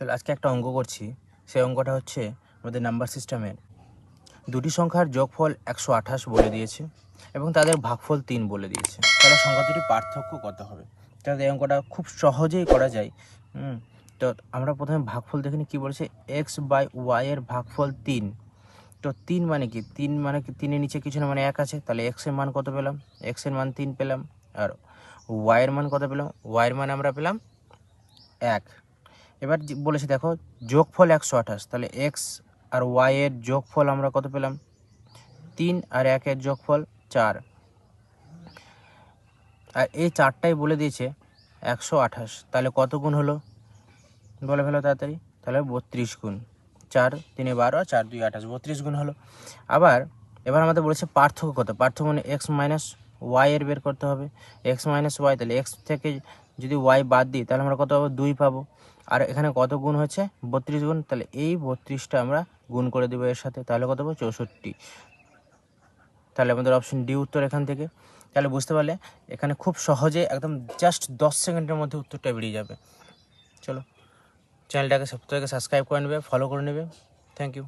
চলো আজকে একটা অঙ্ক করছি। সেই অঙ্কটা হচ্ছে আমাদের নাম্বার সিস্টেমের দুটি সংখ্যার যোগফল 128 বলে দিয়েছে এবং তাদের ভাগফল 3 বলে দিয়েছে। তাহলে সংখ্যা দুটির পার্থক্য কত হবে? তাহলে এই অঙ্কটা খুব সহজেই করা যায়। তো আমরা প্রথমে ভাগফল দেখে নিই। কী বলেছে? x/y এর ভাগফল 3। তো 3 মানে কি? 3 মানে কি? 3-এর নিচে কিছু না, মানে 1 আছে। তাহলে x এর মান কত পেলাম? x এর মান 3 পেলাম। আর y এর মান কত পেলাম? y এর মান আমরা পেলাম 1। এবার বলেছে দেখো যোগফল 128, তাহলে এক্স আর ওয়াই এর যোগফল আমরা কত পেলাম? 3 আর 1 এর যোগফল 4। আর এই 4টাই বলে দিয়েছে 128। তাহলে কত গুণ হলো বলে ফেলো তাড়াতাড়ি। তাহলে 32 গুণ। 4 3 12 আর 4 2 28, 32 গুণ হলো। এবার আমাদের বলেছে পার্থক্য কত? পার্থক্য মানে এক্স মাইনাস ওয়াই এর বের করতে হবে। এক্স মাইনাস ওয়াই, তাহলে এক্স থেকে যদি ওয়াই বাদ দিই তাহলে আমরা কত পাবো? 2 পাবো। আর এখানে কত গুণ হচ্ছে? 32 গুণ। তাহলে এই 32টা আমরা গুণ করে দেবো এর সাথে, তাহলে কত পাবো? 64। তাহলে আমাদের অপশন ডি উত্তর এখান থেকে। তাহলে বুঝতে পারলে এখানে খুব সহজে একদম জাস্ট 10 সেকেন্ডের মধ্যে উত্তরটা বেরিয়ে যাবে। চলো চ্যানেলটাকে সাবস্ক্রাইব করে নেবে, ফলো করে নেবে। Thank you.